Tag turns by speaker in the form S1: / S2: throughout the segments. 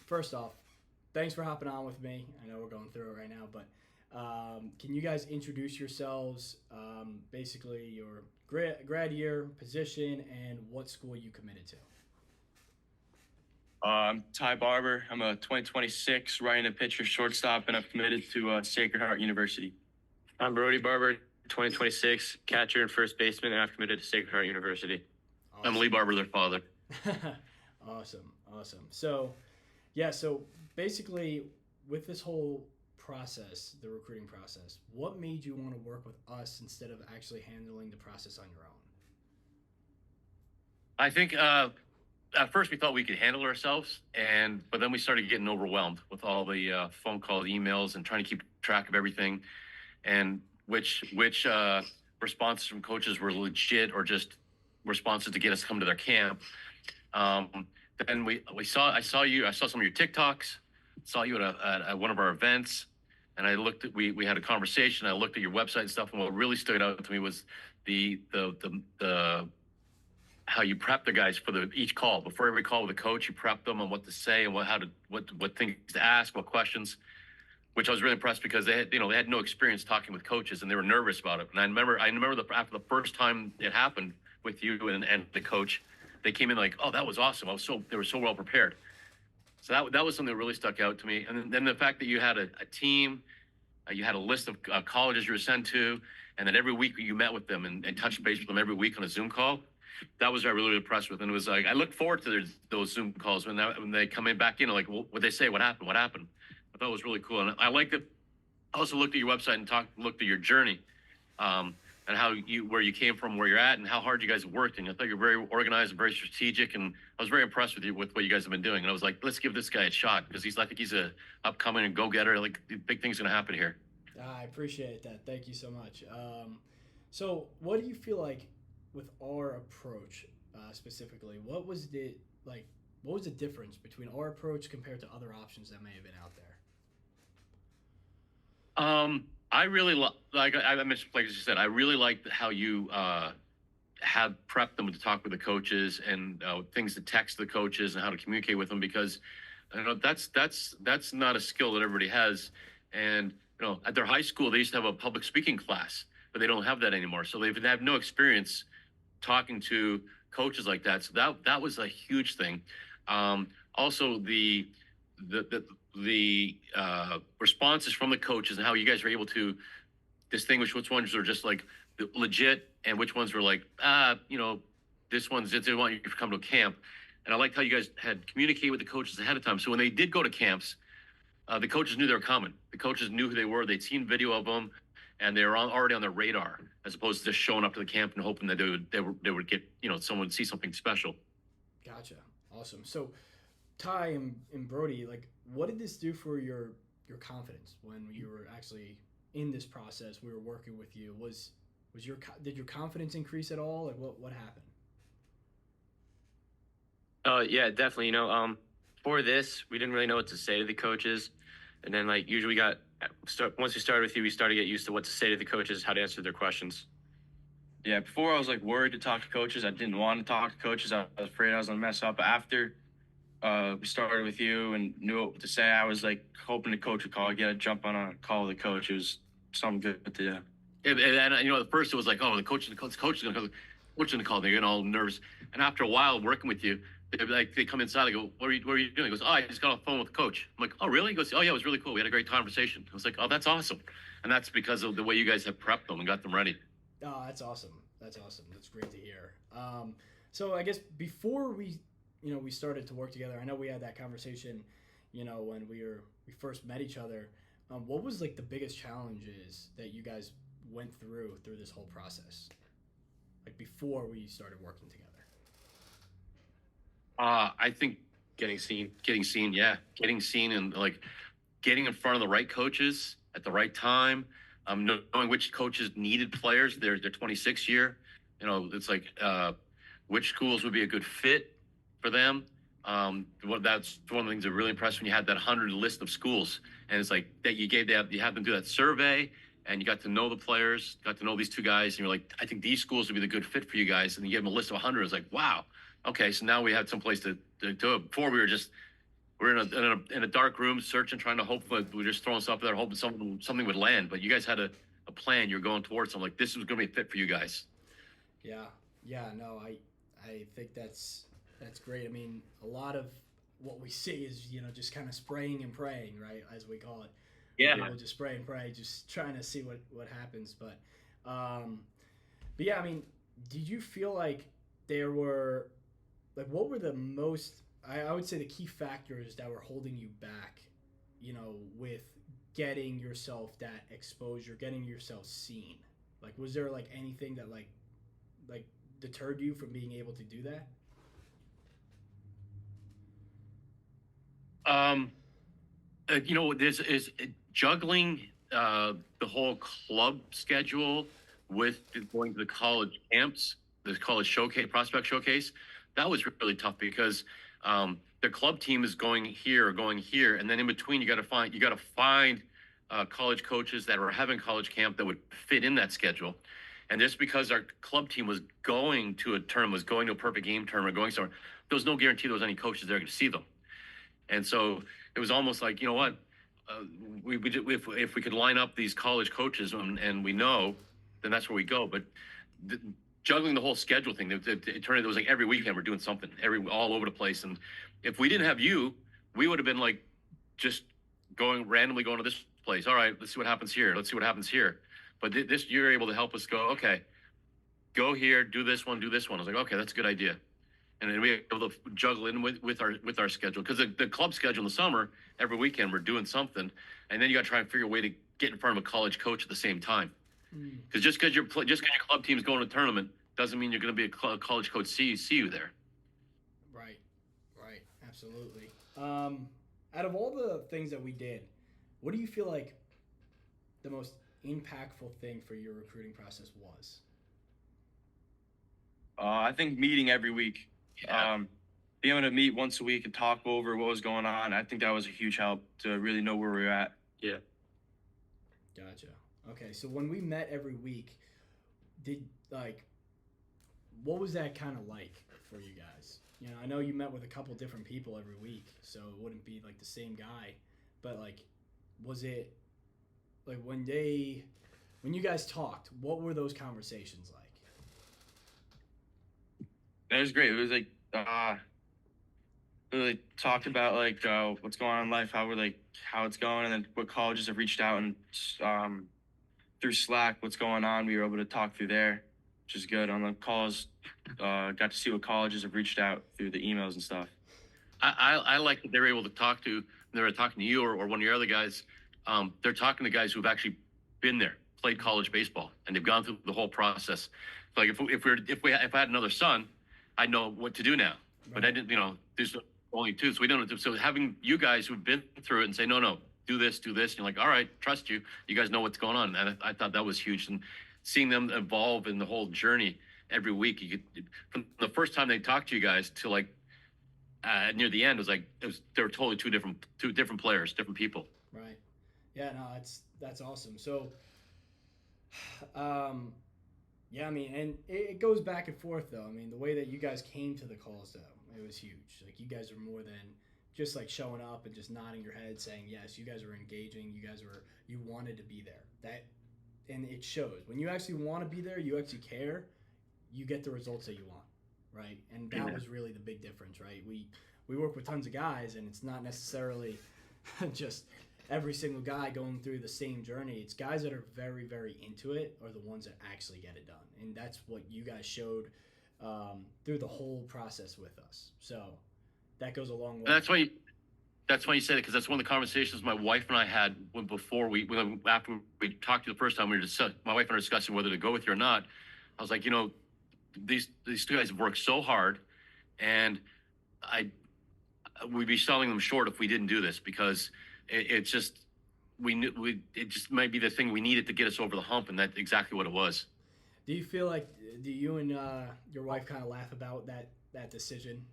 S1: first off, thanks for hopping on with me. I know we're going through it right now, but can you guys introduce yourselves? Basically, your grad year, position, and what school you committed to.
S2: I'm Ty Barber. I'm a 2026 right-handed pitcher, shortstop, and I've committed to Sacred Heart University.
S3: I'm Brody Barber, 2026 catcher and first baseman, and I've committed to Sacred Heart University.
S2: I'm Lee Barber, their father.
S1: Awesome, awesome. So, yeah, so basically, with this whole process, the recruiting process, what made you want to work with us instead of actually handling the process on your own?
S2: I think at first we thought we could handle ourselves, but then we started getting overwhelmed with all the phone calls, emails, and trying to keep track of everything, and which responses from coaches were legit or just responses to get us to come to their camp. Then I saw some of your TikToks, saw you at one of our events, and we had a conversation. I looked at your website and stuff, and what really stood out to me was the how you prep the guys for each call. Before every call with a coach, you prep them on what to say and what things to ask, what questions. Which I was really impressed because they had no experience talking with coaches and they were nervous about it. And I remember after the first time it happened with you and the coach, they came in like, oh, that was awesome. They were so well prepared. So that was something that really stuck out to me. And then the fact that you had a team, you had a list of colleges you were sent to, and then every week you met with them and touched base with them every week on a Zoom call. That was what I really impressed with. And it was like, I look forward to those Zoom calls when they come in back in, like, what they say, what happened? I thought it was really cool. And I liked it. I also looked at your website and looked at your journey, and where you came from, where you're at, and how hard you guys worked. And I thought you were very organized and very strategic. And I was very impressed with what you guys have been doing. And I was like, let's give this guy a shot because I think he's a upcoming and go-getter. Like, big things going to happen here.
S1: I appreciate that. Thank you so much. So what do you feel like with our approach specifically? What was the difference between our approach compared to other options that may have been out there?
S2: I really like I mentioned, like you said, I really liked how you had prepped them to talk with the coaches and things to text the coaches and how to communicate with them, because that's not a skill that everybody has. And at their high school they used to have a public speaking class, but they don't have that anymore. So they have no experience talking to coaches like that. So that was a huge thing. Also the responses from the coaches and how you guys were able to distinguish which ones were just like legit and which ones were like, this one's they want you to come to a camp. And I liked how you guys had communicated with the coaches ahead of time. So when they did go to camps, the coaches knew they were coming. The coaches knew who they were. They'd seen video of them, and they were already on their radar, as opposed to just showing up to the camp and hoping that they would get someone would see something special.
S1: Gotcha. Awesome. So Ty and Brody, like, what did this do for your confidence when you were actually in this process? We were working with you. Did your confidence increase at all? Like, what happened?
S3: Yeah, definitely. For this, we didn't really know what to say to the coaches, and then like usually once we started with you, we started to get used to what to say to the coaches, how to answer their questions.
S2: Yeah, before I was like worried to talk to coaches. I didn't want to talk to coaches. I was afraid I was gonna mess up. But after we started with you and knew what to say, I was like hoping the coach would call, get a jump on a call with the coach. It was something good to do. And at first it was like, oh, the coach is gonna call. Coach is gonna call. They're getting all nervous. And after a while working with you, they come inside. They go, what are you doing? He goes, oh, I just got off the phone with the coach. I'm like, oh, really? He goes, oh yeah, it was really cool. We had a great conversation. I was like, oh, that's awesome. And that's because of the way you guys have prepped them and got them ready.
S1: Oh, that's awesome. That's awesome. That's great to hear. So I guess before we started to work together, I know we had that conversation, when we first met each other. What was like the biggest challenges that you guys went through this whole process? Like before we started working together?
S2: I think getting seen, and like getting in front of the right coaches at the right time, knowing which coaches needed players. Their 26 year, it's like which schools would be a good fit for them. That's one of the things that really impressed when you had that 100 list of schools, and it's like that you had them do that survey, and you got to know the players, got to know these two guys, and you're like, I think these schools would be the good fit for you guys, and you gave them a list of 100. It's like, wow, okay, so now we had some place to do it. Before we were just we're in a dark room searching, trying to hope that we're just throwing stuff there, hoping something would land. But you guys had a plan. You're going towards something. Like, this was going to be a fit for you guys.
S1: Yeah, yeah, no, I think that's great. I mean, a lot of what we see is just kind of spraying and praying, right, as we call it.
S3: Yeah.
S1: We'll just spray and pray, just trying to see what happens. But yeah, I mean, did you feel like there were what were the most? I would say the key factors that were holding you back, with getting yourself that exposure, getting yourself seen. Like, was there anything that like deterred you from being able to do that?
S2: There's is juggling the whole club schedule with going to the college camps, the college showcase, prospect showcase. That was really tough because the club team is going here, and then in between you got to find college coaches that were having college camp that would fit in that schedule. And just because our club team was going to a tournament, was going to a perfect game tournament, going somewhere, there was no guarantee there was any coaches there to see them. And so it was almost like, what, if we could line up these college coaches and we know, then that's where we go. But juggling the whole schedule thing, it turned out it was like every weekend we're doing something, all over the place. And if we didn't have you, we would have been like just randomly going to this place. All right, let's see what happens here. Let's see what happens here. But this, you're able to help us go, okay, go here, do this one. I was like, okay, that's a good idea. And then we were able to juggle in with our schedule, because the club schedule in the summer, every weekend we're doing something, and then you got to try and figure a way to get in front of a college coach at the same time. Because just because your club team's going to a tournament doesn't mean you're going to be a college coach see you there.
S1: Right, absolutely. Out of all the things that we did, what do you feel like the most impactful thing for your recruiting process was?
S4: I think meeting every week.
S2: Yeah.
S4: Being able to meet once a week and talk over what was going on, I think that was a huge help to really know where we were at.
S3: Yeah.
S1: Gotcha. Okay, so when we met every week, what was that kind of like for you guys? I know you met with a couple different people every week, so it wouldn't be like the same guy, but was it when you guys talked, what were those conversations like?
S4: It was great. It was really talked about what's going on in life, how it's going, and then what colleges have reached out, and through Slack what's going on. We were able to talk through there, which is good. On the calls, got to see what colleges have reached out through the emails and stuff.
S2: I like that they were able to talk to, they were talking to you or one of your other guys. They're talking to guys who've actually been there, played college baseball, and they've gone through the whole process. Like if I had another son, I know what to do now. Right. But I didn't, there's only two, so we don't. So having you guys who've been through it and say, no, do this, and you're like, all right, trust you. You guys know what's going on, and I thought that was huge. And seeing them evolve in the whole journey every week, from the first time they talked to you guys to near the end, they were totally two different players, different people.
S1: Right. Yeah. No, that's awesome. So, yeah, I mean, and it goes back and forth, though. I mean, the way that you guys came to the calls, though, it was huge. You guys are more than just showing up and just nodding your head saying yes. You guys were engaging. You wanted to be there. And it shows. When you actually want to be there, you actually care, you get the results that you want, right? And that was really the big difference, right? We work with tons of guys, and it's not necessarily just every single guy going through the same journey. It's guys that are very, very into it are the ones that actually get it done. And that's what you guys showed through the whole process with us. So that goes a long way.
S2: That's why you said it, because that's one of the conversations my wife and I had after we talked to you the first time. My wife and I were discussing whether to go with you or not. I was like, these two guys have worked so hard, and we'd be selling them short if we didn't do this, because it just might be the thing we needed to get us over the hump, and that's exactly what it was.
S1: Do you feel do you and your wife kind of laugh about that decision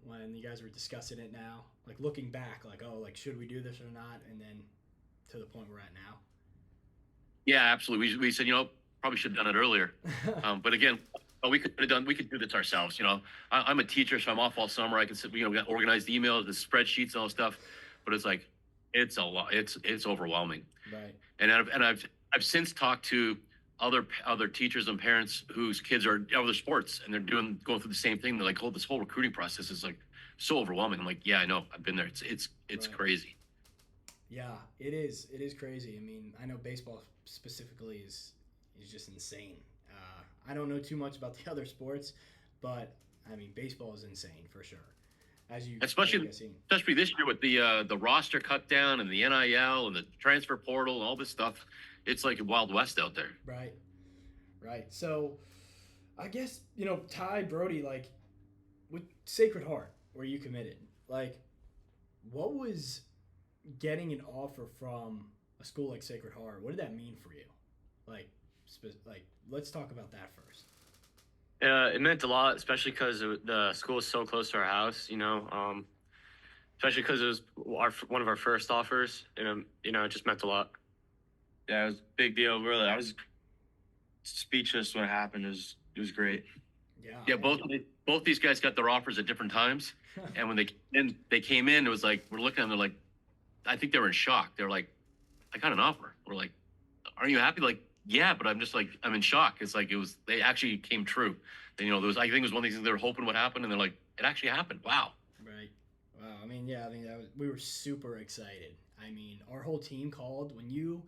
S1: when you guys were discussing it now? Looking back, should we do this or not? And then to the point we're at now.
S2: Yeah, absolutely. We said, probably should have done it earlier. But again, oh, we could do this ourselves. I'm a teacher, so I'm off all summer. I can sit, we got organized emails, the spreadsheets, and all that stuff. But it's like, it's a lot. It's overwhelming.
S1: Right.
S2: And I've since talked to other teachers and parents whose kids are other sports, and they're going through the same thing. They're like, oh, this whole recruiting process is like so overwhelming. I'm like, yeah, I know. I've been there. It's
S1: Right.
S2: crazy.
S1: Yeah, it is. It is crazy. I mean, I know baseball specifically is just insane. I don't know too much about the other sports, but I mean, baseball is insane for sure. As you
S2: Especially
S1: have seen.
S2: this year with the roster cut down and the NIL and the transfer portal and all this stuff, it's like a Wild West out there.
S1: Right. Right. So, I guess Ty, Brody, like with Sacred Heart, where you committed, like, what was getting an offer from a school like Sacred Heart? What did that mean for you? Like, let's talk about that first.
S3: It meant a lot, especially because the school is so close to our house. Especially because it was one of our first offers, and it just meant a lot.
S4: Yeah, it was a big deal. Really, I was speechless when it happened. It was great.
S2: Yeah, both these guys got their offers at different times, and when they came in, it was like we're looking at them. They're like, I think they were in shock. They were like, I got an offer. We're like, aren't you happy? Like, yeah, but I'm just like, I'm in shock. It's like they actually came true. And, there was, I think it was one of these things they were hoping would happen, and they're like, it actually happened. Wow.
S1: Right. Wow. I mean, yeah. I mean, we were super excited. I mean, our whole team called when you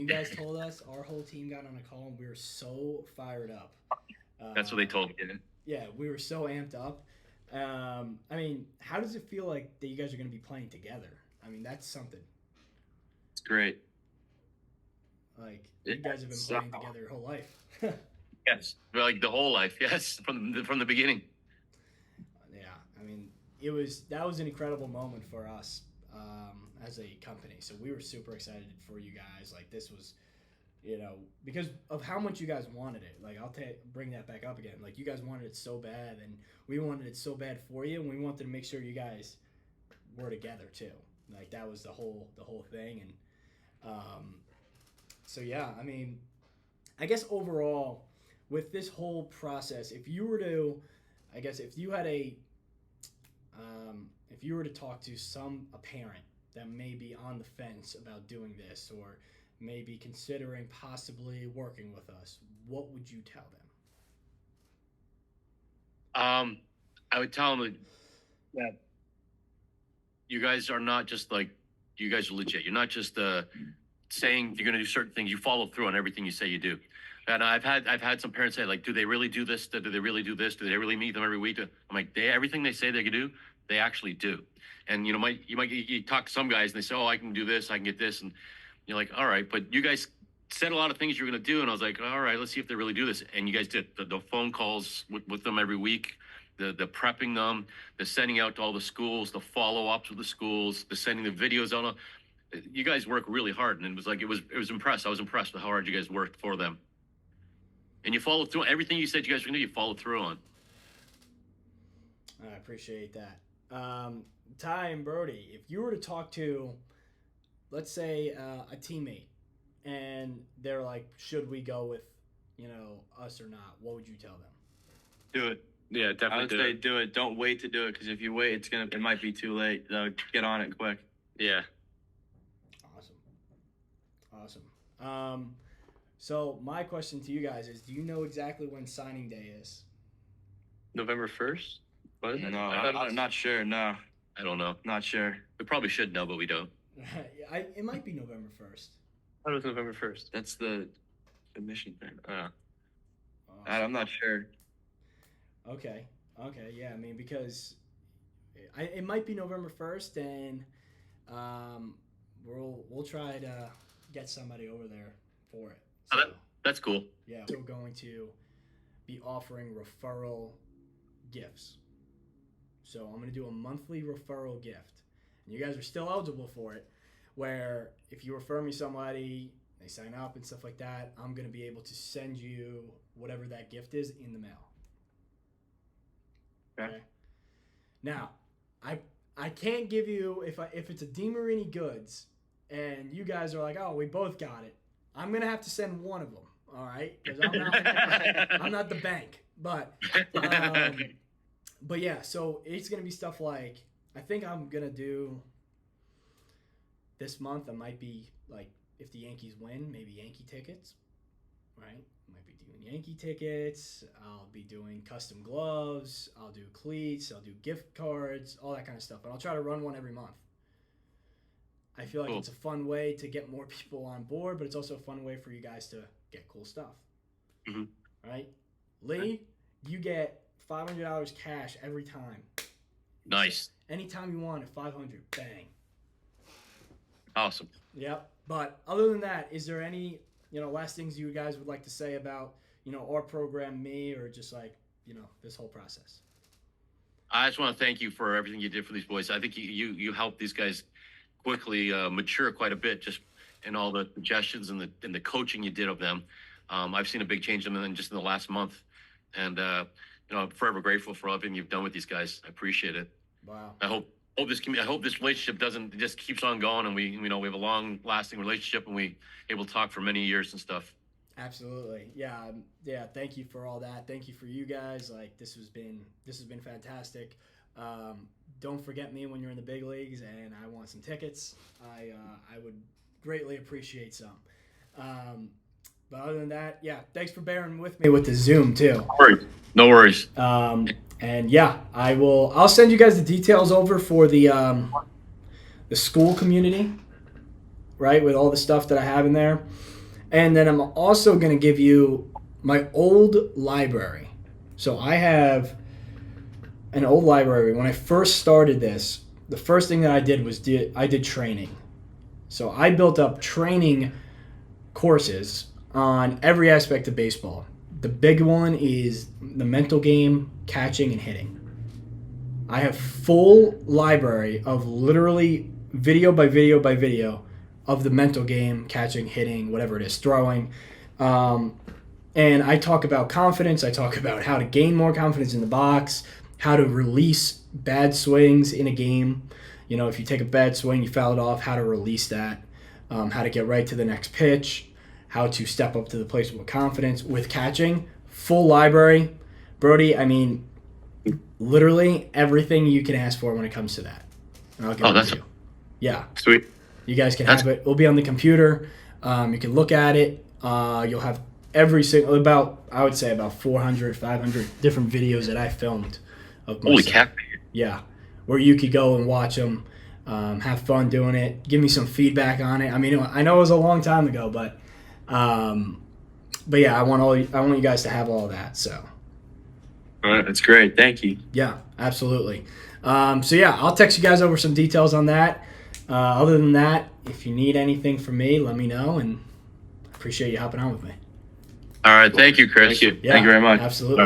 S1: guys told us. Our whole team got on a call, and we were so fired up.
S2: That's what they told me.
S1: Yeah, we were so amped up. I mean, how does it feel like that you guys are going to be playing together? I mean, that's something.
S4: It's great.
S1: Like, you guys have been playing together your whole life.
S2: Yes, like the whole life. Yes, from the beginning.
S1: Yeah, I mean, that was an incredible moment for us as a company. So we were super excited for you guys. Like, this was, because of how much you guys wanted it. Like, I'll bring that back up again. Like, you guys wanted it so bad, and we wanted it so bad for you, and we wanted to make sure you guys were together too. Like, that was the whole thing. And so yeah, I mean, I guess overall with this whole process, if you were to talk to a parent that may be on the fence about doing this, or maybe considering possibly working with us, what would you tell them?
S2: I would tell them that you guys are not just like, you guys are legit. You're not just saying you're going to do certain things. You follow through on everything you say you do. And I've had some parents say, like, do they really do this? Do they really do this? Do they really meet them every week? I'm like, everything they say they can do, they actually do. And you talk to some guys and they say, oh, I can do this, I can get this, and you're like, all right, but you guys said a lot of things you're going to do, and I was like, all right, let's see if they really do this. And you guys did the phone calls with them every week, the prepping them, the sending out to all the schools, the follow-ups with the schools, the sending the videos out. You guys work really hard, and it was impressed. I was impressed with how hard you guys worked for them. And you followed through everything you said you guys were going to do. You followed through on.
S1: I appreciate that. Ty and Brody, if you were to talk to, let's say, a teammate, and they're like, should we go with, us or not, what would you tell them?
S4: Do it.
S3: Yeah, definitely.
S4: I would say do it. Don't wait to do it, because if you wait, it might be too late. Get on it quick.
S3: Yeah.
S1: Awesome. So my question to you guys is, do you know exactly when signing day is?
S3: November 1st? What?
S4: No, I'm not sure. No,
S2: I don't know.
S4: not sure.
S2: We probably should know, but we don't.
S1: It might be November 1st.
S3: I thought it was November 1st.
S4: That's the admission thing.
S1: Awesome.
S4: I'm not sure.
S1: Okay. Yeah, I mean, because it might be November 1st, and we'll try to get somebody over there for it. So,
S2: That's cool.
S1: yeah, we're going to be offering referral gifts. So I'm going to do a monthly referral gift. And you guys are still eligible for it, where if you refer me somebody, they sign up and stuff like that, I'm going to be able to send you whatever that gift is in the mail.
S4: Okay.
S1: Now, I can't give you, if it's a DeMarini Goods and you guys are like, oh, we both got it, I'm going to have to send one of them, all right? Because I'm not the bank. But yeah, so it's going to be stuff like, I think I'm going to do this month, I might be like, if the Yankees win, maybe Yankee tickets, right? Might be doing Yankee tickets. I'll be doing custom gloves. I'll do cleats. I'll do gift cards, all that kind of stuff. And I'll try to run one every month. I feel like
S2: Cool.
S1: it's a fun way to get more people on board, but it's also a fun way for you guys to get cool stuff.
S2: Mhm.
S1: Right? Lee, you get $500 cash every time.
S2: Nice.
S1: Anytime you want at $500, bang.
S2: Awesome.
S1: Yep. But other than that, is there any, last things you guys would like to say about, our program, me, or just like, this whole process?
S2: I just want to thank you for everything you did for these boys. I think you helped these guys quickly mature quite a bit, just in all the suggestions and the coaching you did of them. I've seen a big change in them just in the last month, and I'm forever grateful for everything you've done with these guys. I appreciate it.
S1: Wow.
S2: I hope this relationship just keeps on going, and we have a long lasting relationship, and we able to talk for many years and stuff.
S1: Absolutely. Yeah. Thank you for all that. Thank you for you guys. Like, this has been fantastic. Don't forget me when you're in the big leagues and I want some tickets. I would greatly appreciate some. But other than that, yeah, thanks for bearing with me with the Zoom too.
S2: No worries.
S1: And yeah, I'll send you guys the details over for the school community, right? With all the stuff that I have in there. And then I'm also going to give you my old library. So I have an old library. When I first started this, the first thing that I did was I did training. So I built up training courses on every aspect of baseball. The big one is the mental game, catching, and hitting. I have full library of literally video by video by video of the mental game, catching, hitting, whatever it is, throwing. And I talk about confidence. I talk about how to gain more confidence in the box, how to release bad swings in a game. If you take a bad swing, you foul it off, how to release that, how to get right to the next pitch, how to step up to the plate with confidence. With catching, full library. Brody, I mean, literally everything you can ask for when it comes to that. And I'll give it to you. Yeah.
S2: Sweet.
S1: You guys can have it. It'll be on the computer. You can look at it. You'll have I would say about 400, 500 different videos that I filmed of myself.
S2: Holy cat.
S1: Yeah. Where you could go and watch them, have fun doing it, give me some feedback on it. I mean, I know it was a long time ago, but yeah, I want you guys to have all of that. So.
S4: All right, that's great. Thank you.
S1: Yeah, absolutely. So yeah, I'll text you guys over some details on that. Other than that, if you need anything from me, let me know, and I appreciate you hopping on with me.
S2: All right. Thank you, Chris.
S4: Thank you.
S1: Yeah,
S4: Thank you very much.
S1: Absolutely.